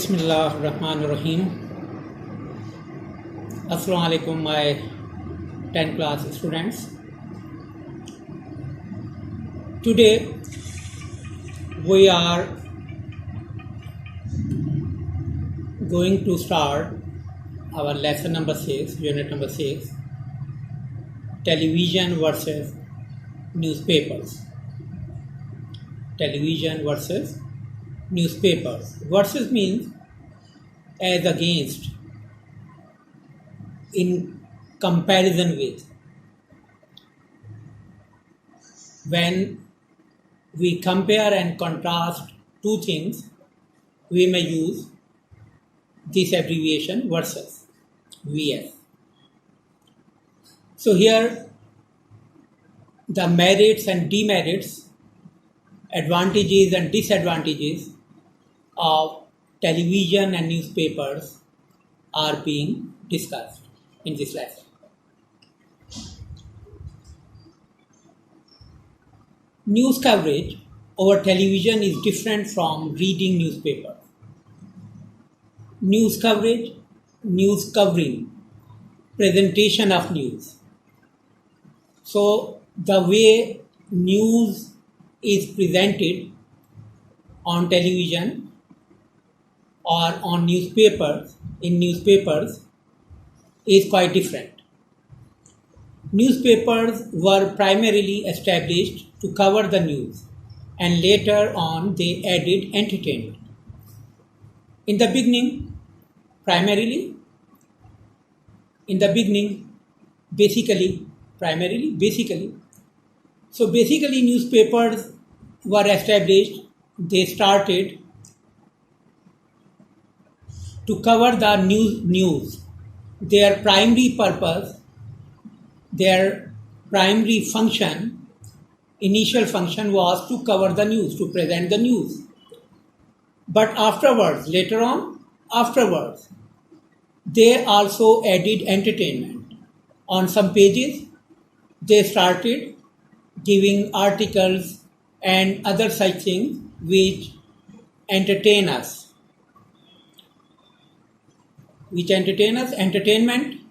Bismillahirrahmanirrahim. Assalamu alaikum, my 10th class students. Today we are going to start our lesson number 6, unit number 6, television versus newspapers. Television versus newspapers. Versus means as against, in comparison with. When we compare and contrast two things, we may use this abbreviation versus, VS. So here the merits and demerits, advantages and disadvantages of television and newspapers are being discussed in this lesson. News coverage over television is different from reading newspapers. News coverage, news covering, presentation of news. So the way news is presented on television or on newspapers, in newspapers, is quite different. Newspapers were primarily established to cover the news, and later on they added entertainment. In the beginning, So basically newspapers were established, they started to cover the news. Their primary purpose, their primary function, initial function was to cover the news, to present the news. But afterwards, they also added entertainment. On some pages, they started giving articles and other such things which entertain us. Entertainment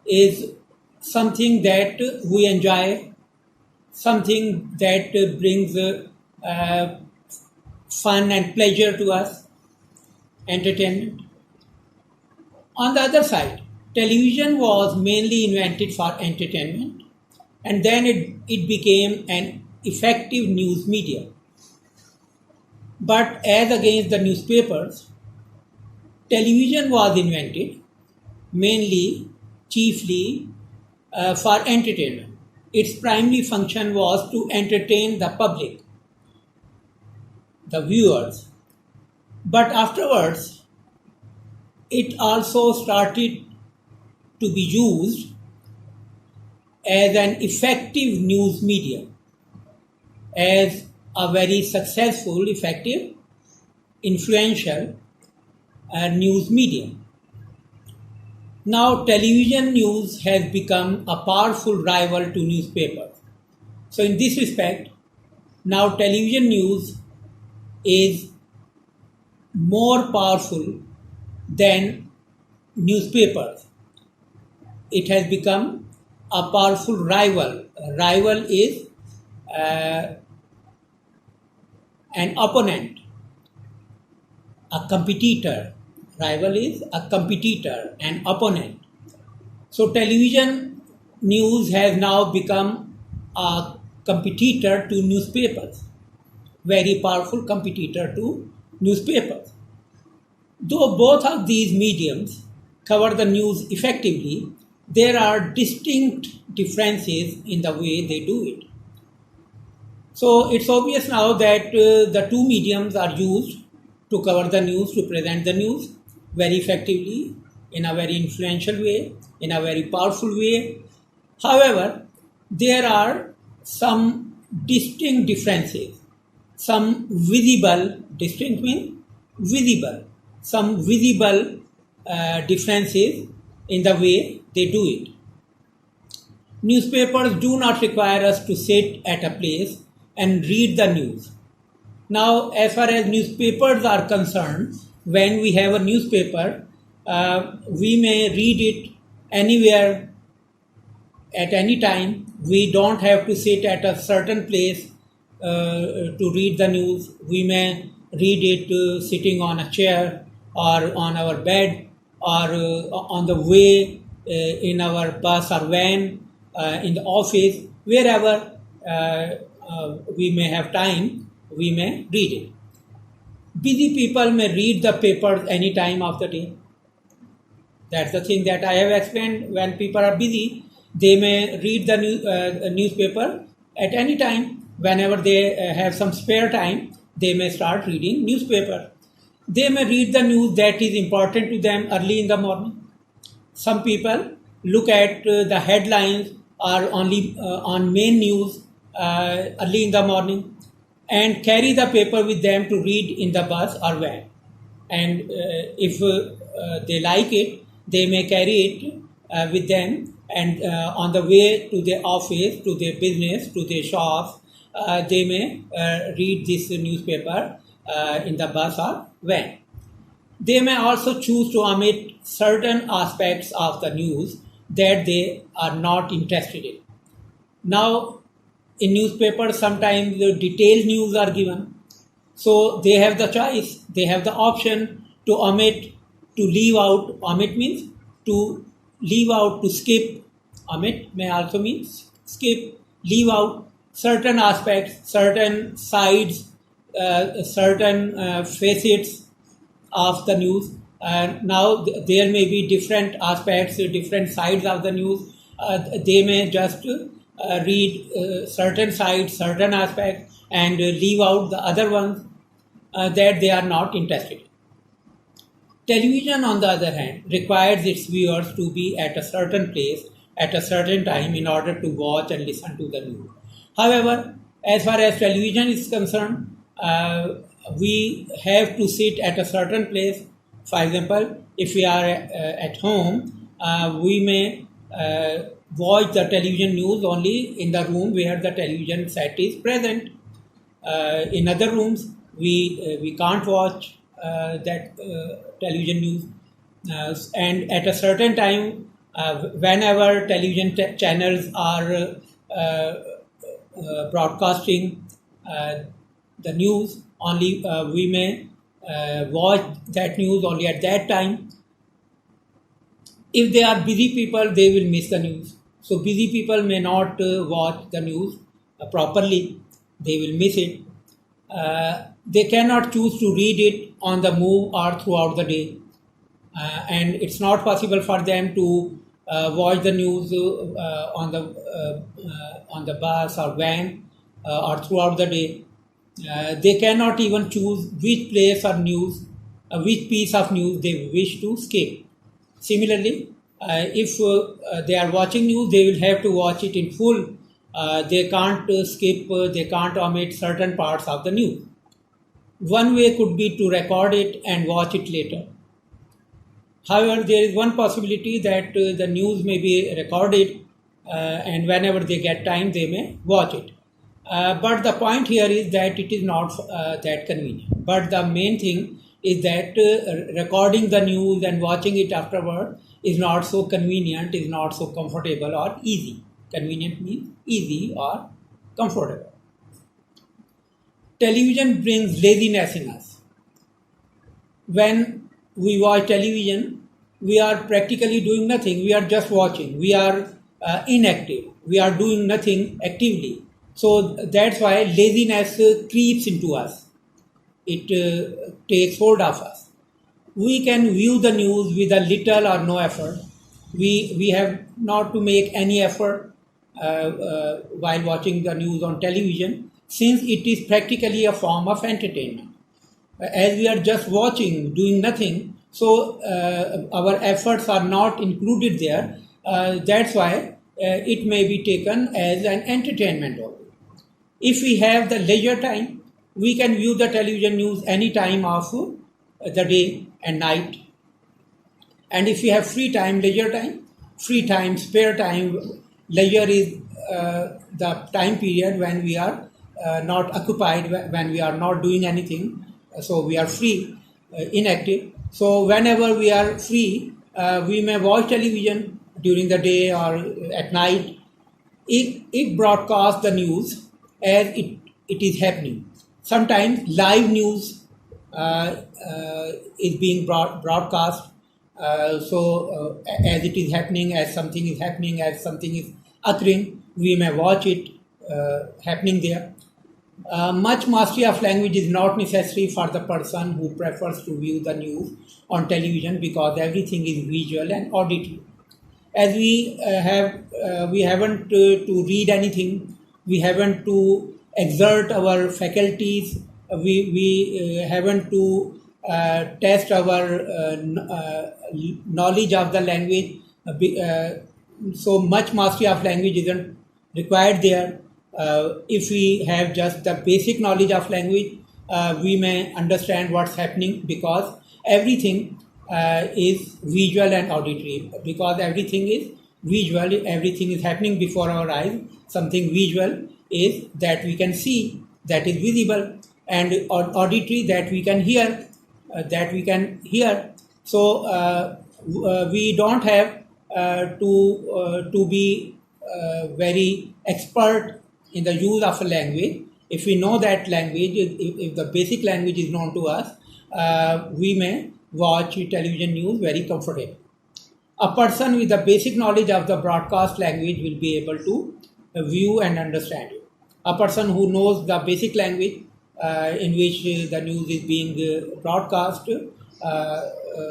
is something that we enjoy, something that brings fun and pleasure to us. Entertainment. On the other side, television was mainly invented for entertainment, and then it became an effective news media. But as against the newspapers, television was invented chiefly for entertainment. Its primary function was to entertain the public, the viewers. But afterwards, it also started to be used as an effective news media, as a very successful, effective, influential news medium. Now television news has become a powerful rival to newspapers. So in this respect, now television news is more powerful than newspapers. It has become a powerful rival. A rival is an opponent, a competitor. Rival is a competitor, an opponent. So television news has now become a competitor to newspapers, very powerful competitor to newspapers. Though both of these mediums cover the news effectively, there are distinct differences in the way they do it. So it's obvious now that the two mediums are used to cover the news, to present the news very effectively, in a very influential way, in a very powerful way. However, there are some distinct differences, some visible differences in the way they do it. Newspapers do not require us to sit at a place and read the news. Now, as far as newspapers are concerned, when we have a newspaper, we may read it anywhere at any time. We don't have to sit at a certain place to read the news. We may read it sitting on a chair or on our bed or on the way in our bus or van, in the office, wherever we may have time, we may read it. Busy people may read the papers any time of the day. That's the thing that I have explained. When people are busy, they may read the newspaper at any time. Whenever they have some spare time, they may start reading newspaper. They may read the news that is important to them early in the morning. Some people look at the headlines or only on main news early in the morning and carry the paper with them to read in the bus or van. And if they like it, they may carry it with them, and on the way to their office, to their business, to their shops, they may read this newspaper in the bus or van. They may also choose to omit certain aspects of the news that they are not interested in. Now, in newspapers, sometimes the detailed news are given. So they have the choice, they have the option to omit, to leave out. Omit means to leave out, to skip. Omit may also mean skip, leave out certain aspects, certain sides, certain facets of the news. Now there may be different aspects, different sides of the news. They may just read certain sides, certain aspects, and leave out the other ones that they are not interested in. Television, on the other hand, requires its viewers to be at a certain place at a certain time in order to watch and listen to the news. However, as far as television is concerned, we have to sit at a certain place. For example, if we are at home, we may watch the television news only in the room where the television set is present. In other rooms, we can't watch that television news. And at a certain time, whenever television channels are broadcasting the news, only we may watch that news only at that time. If they are busy people, they will miss the news. So busy people may not watch the news properly. They will miss it. They cannot choose to read it on the move or throughout the day. And it's not possible for them to watch the news on the bus or van or throughout the day. They cannot even choose which place or news, which piece of news they wish to skip. Similarly, if they are watching news, they will have to watch it in full. They can't skip, they can't omit certain parts of the news. One way could be to record it and watch it later. However, there is one possibility that the news may be recorded and whenever they get time, they may watch it. But the point here is that it is not that convenient. But the main thing is that recording the news and watching it afterward is not so convenient, is not so comfortable or easy. Convenient means easy or comfortable. Television brings laziness in us. When we watch television, we are practically doing nothing. We are just watching. We are inactive. We are doing nothing actively. So that's why laziness creeps into us. It takes hold of us. We can view the news with a little or no effort. We have not to make any effort while watching the news on television, since it is practically a form of entertainment. As we are just watching, doing nothing, so our efforts are not included there. That's why it may be taken as an entertainment only. If we have the leisure time, we can view the television news any time of the day and night. And if we have free time, spare time, leisure is the time period when we are not occupied, when we are not doing anything, so we are free. inactive. So whenever we are free, we may watch television during the day or at night. It broadcasts the news as it is happening. Sometimes live news is being broadcast. As it is happening, as something is happening, as something is occurring, we may watch it happening there. Much mastery of language is not necessary for the person who prefers to view the news on television, because everything is visual and auditory. As we haven't to read anything, we haven't to exert our faculties, we haven't to test our knowledge of the language. So much mastery of language isn't required there. If we have just the basic knowledge of language, we may understand what's happening, because everything is visual and auditory. Because everything is visual, everything is happening before our eyes. Something visual is that we can see, that is visible, and auditory that we can hear, So we don't have to be very expert in the use of a language. If we know that language, if the basic language is known to us, we may watch television news very comfortably. A person with the basic knowledge of the broadcast language will be able to view and understand it. A person who knows the basic language in which the news is being broadcast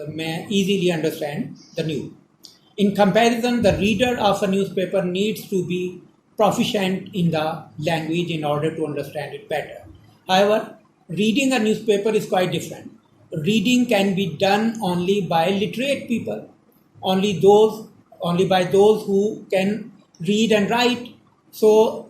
may easily understand the news. In comparison, the reader of a newspaper needs to be proficient in the language in order to understand it better. However, reading a newspaper is quite different. Reading can be done only by literate people, only by those who can read and write. So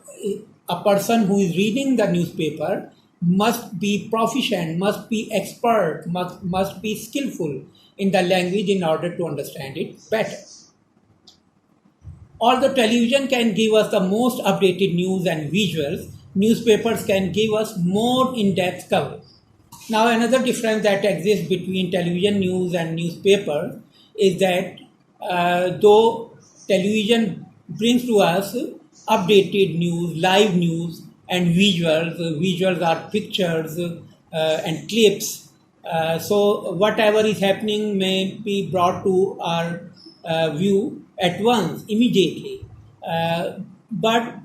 a person who is reading the newspaper must be proficient, must be expert, must be skillful in the language in order to understand it better. Although television can give us the most updated news and visuals, newspapers can give us more in-depth coverage. Now, another difference that exists between television news and newspapers is that though television brings to us updated news, live news, and visuals are pictures and clips. So whatever is happening may be brought to our view at once, immediately. But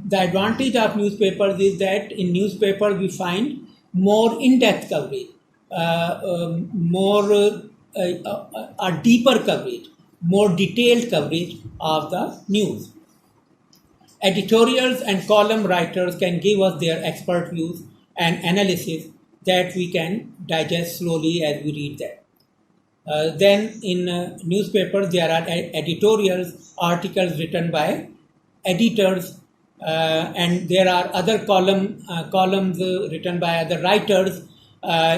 the advantage of newspapers is that in newspapers we find more in-depth coverage, a deeper coverage, more detailed coverage of the news. Editorials and column writers can give us their expert views and analysis that we can digest slowly as we read them. Then in newspapers there are editorials, articles written by editors, and there are other columns written by other writers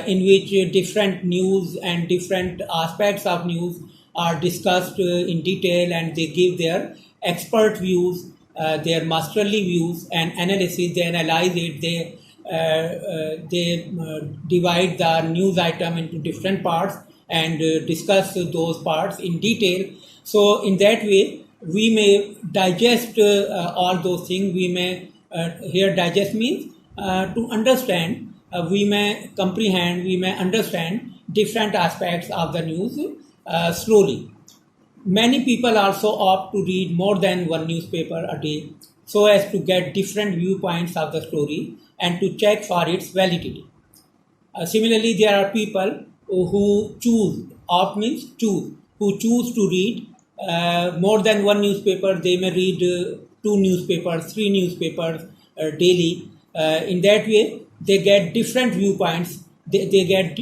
in which different news and different aspects of news are discussed in detail, and they give their expert views, their masterly views and analysis. They analyze it, they divide the news item into different parts and discuss those parts in detail. So in that way we may digest all those things. We may here digest means to understand. We may comprehend, we may understand different aspects of the news slowly. Many people also opt to read more than one newspaper a day so as to get different viewpoints of the story and to check for its validity. Similarly, there are people who choose, opt means choose, who choose to read more than one newspaper. They may read 2 newspapers, 3 newspapers daily. In that way, they get different viewpoints, they get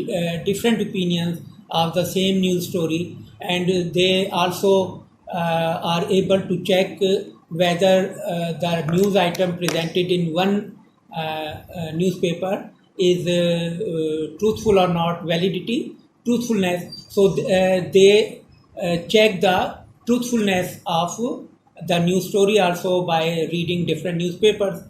different opinions of the same news story, and they also are able to check whether the news item presented in one newspaper is truthful or not, truthfulness. So they check the truthfulness of the news story also by reading different newspapers.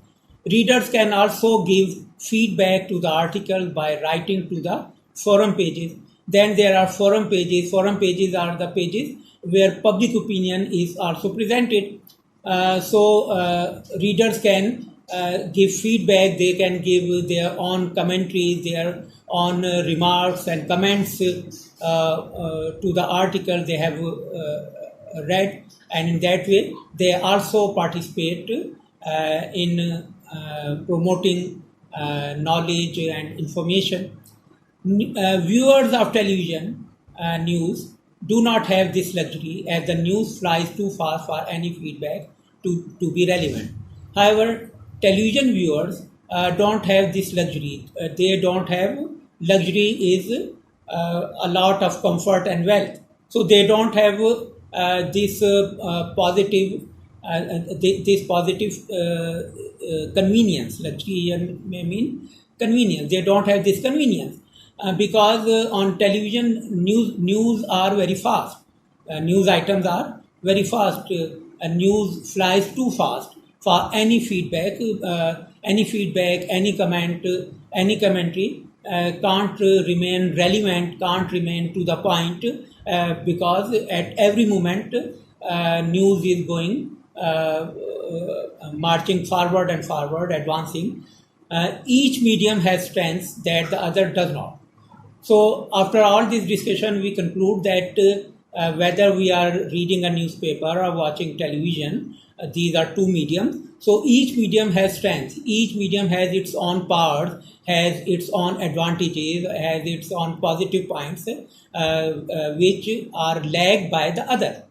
Readers can also give feedback to the article by writing to the forum pages. Then there are forum pages. Forum pages are the pages where public opinion is also presented. Readers can give feedback, they can give their own commentaries, their own remarks and comments to the article they have read, and in that way they also participate in promoting knowledge and information. Viewers of television news do not have this luxury, as the news flies too fast for any feedback to be relevant. However, television viewers don't have this luxury. They don't have luxury is a lot of comfort and wealth. So they don't have this positive this positive convenience. Luxury may mean convenience. They don't have this convenience because on television news are very fast. News items are very fast. News flies too fast for any feedback, any comment, any commentary can't remain relevant, can't remain to the point because at every moment news is going marching forward and forward, advancing. Each medium has strengths that the other does not. So after all this discussion, we conclude that whether we are reading a newspaper or watching television, these are two mediums. So each medium has strengths. Each medium has its own powers, has its own advantages, has its own positive points, which are lagged by the other.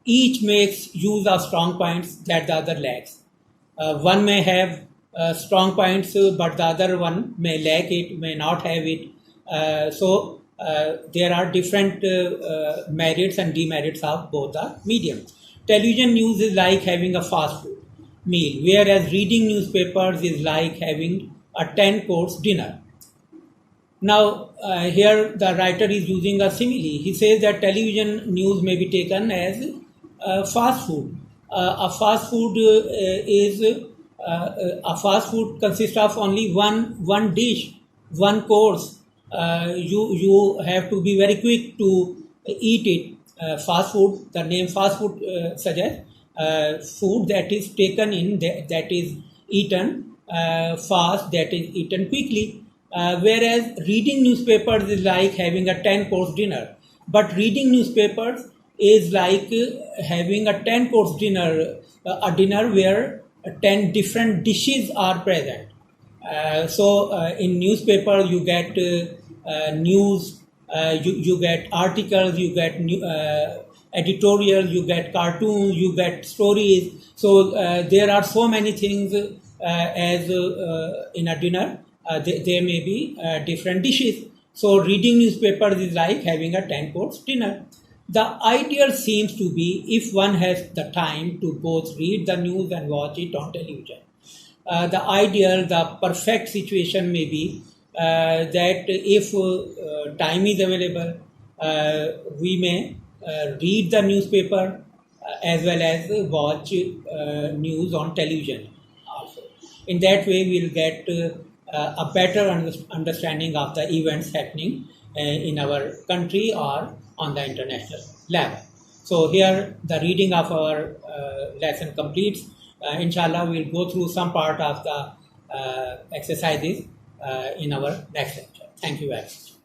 Each makes use of strong points that the other lacks. One may have strong points, but the other one may lack it, may not have it. There are different merits and demerits of both the mediums. Television news is like having a fast food meal, whereas reading newspapers is like having a 10-course dinner. Now, here the writer is using a simile. He says that television news may be taken as fast food. A fast food a fast food consists of only one dish, one course. You have to be very quick to eat it. Fast food, the name fast food suggests food that is taken in, that is eaten fast, that is eaten quickly. Whereas reading newspapers is like having a 10-course dinner. But reading newspapers is like having a 10-course dinner, a dinner where 10 different dishes are present. In newspaper you get news, you get articles, you get editorials, you get cartoons, you get stories. So there are so many things as in a dinner. There may be different dishes. So reading newspapers is like having a 10-course dinner. The ideal seems to be if one has the time to both read the news and watch it on television. The ideal, the perfect situation may be that if time is available, we may read the newspaper as well as watch news on television also. In that way, we'll get a better understanding of the events happening in our country or on the international level. So here the reading of our lesson completes. Inshallah, we'll go through some part of the exercises in our next lecture. Thank you very much.